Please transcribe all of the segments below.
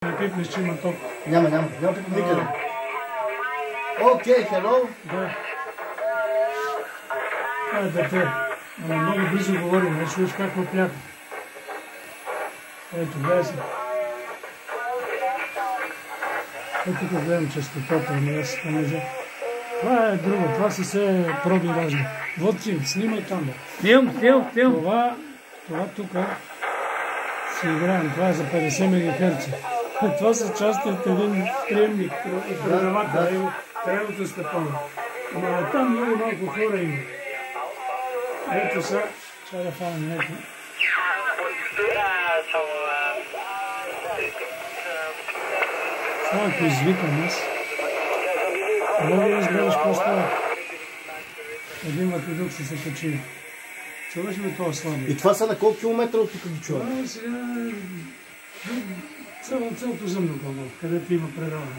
Не пипнеш, че има ток. Няма пипнеш никъде. Окей, хело. Да. Това е дете. Много близо говорим, не чуеш какво пляка. Ето, гледай се. Ето тук гледам честотата, ами аз понеже. Това е друго, това са все проби разни. Водки, снимай там, бе. Филм. Това тук си играем, това е за 50 МГц. Това са части от един приемник, предавател, крайното стъпало. Ама там много малко хора има. Ето са, чай да фана ето. Това ако извикам аз, мога да разбереш какво става. Един ватодук се качи. Чуваш ли това слаби? И това са на колко километра от тук ги чува? Това сега цялото земно кълно, където има предаване.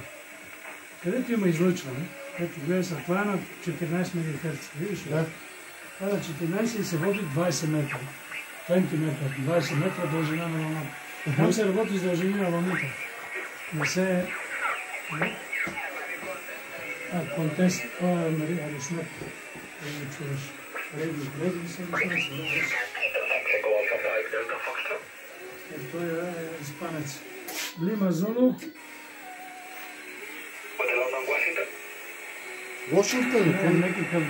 Където има излъчване, ето гледай са, това е на 14 МГц, видиш ли? Да. Това е на 14 и се води 20 метра. 20 метра дължина на вълната. Там се работи с дължини на вълните. Не се... контест, това е алишмет. Не чуваш. Реди се алишмет. Той е испанец. Лима Зулу. Вашингтон? Някакъв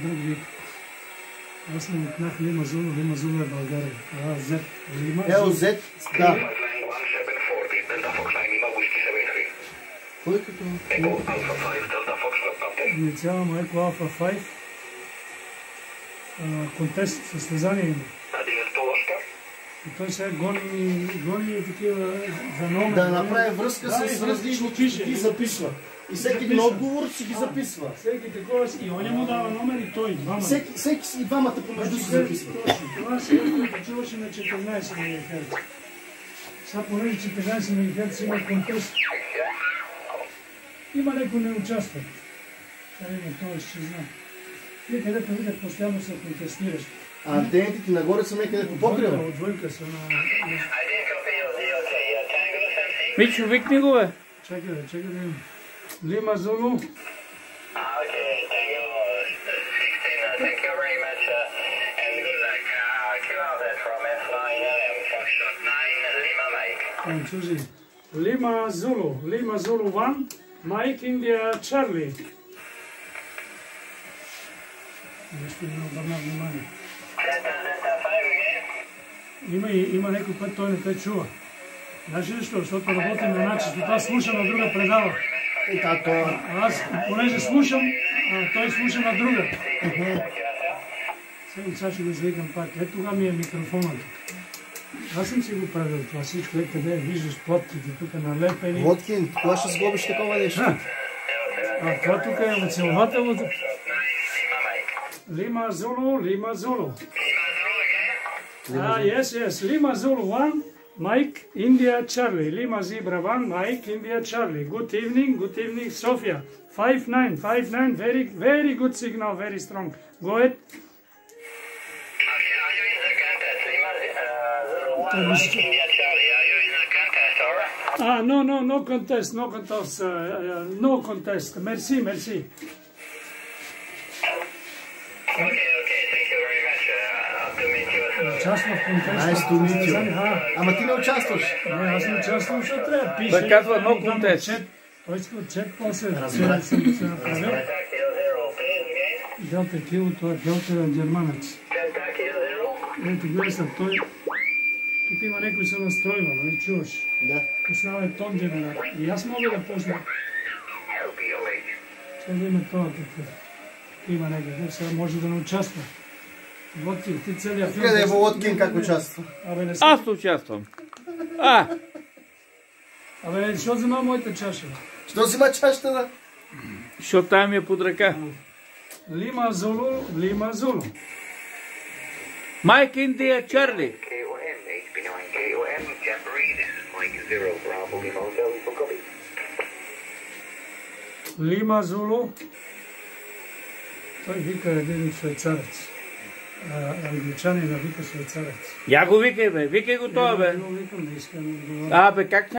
друг вид. Аз не отнах Лима Зулу е България. Z. LZ, да. Кой като? Инициала му Еко Алфа 5. Контест, състезание има. И той сега гони такива за номер. Да направи връзка с различни ги записва. И всеки на отговор си ги записва. Всеки такова и он му дава номер и той двама. Всеки и двамата помежду си записва. Това сега чуваше на 14 МГц. Сега понеже 14 МГц има контест. Има някой не участват. Сега има това ще знае. Вие където видят постоянно се контестираш. А антените нагоре са някъде по покрива? Отвънка са на... Мичо, викни го, бе. Чакай да има. Лима Зулу. Lima Zulu 1, Mike India Charlie. Нещо не обърна внимание. Има някой път, той не те чува. Знаеш ли защо? Защото работим на начин. Това слушам на друга предава. Аз, понеже слушам, той слуша на друга. Сега ще го извикам пак. Ето тогава ми е микрофонът. Аз съм си го правил това всичко, къде виждаш плотките тук налепени. Лоткин, кога ще сглобиш такова нещо? Това тук е оцелователното. Lima Zulu. Yes. Lima Zulu 1, Mike India Charlie. Lima Zebra 1, Mike India Charlie. Good evening, Sofia. 59, very good signal, very strong. Go ahead. No contest. No contest. Merci. Thank you very much. To meet you as well. Участвам в контеста. Nice to meet you. Ама ти не участваш. Не, аз не участвам, защото трябва да пише. Той казва no contest. Той иска отчет, после съм се направил. Делта Кило, той е Делта германец. Ето, гледай съм, той... Тук има някой се настройва, нали чуваш? Да. Пуснава е тон генератор. И аз мога да пусна. Сега да има това такъв. Има някъде, сега може да не участва. Водкин, ти целият филм... Къде е Володкин, как участва? Аз участвам. Абе, защо взема моята чаша? Що взема чашата, да? Защото тая ми е под ръка. Lima Zulu. Mike India Charlie. Lima Zulu. Той вика един швейцарец. Англичанина вика швейцарец. Я го викай, бе. Викай го това, бе. Не го викам, не искам да говоря. Бе, как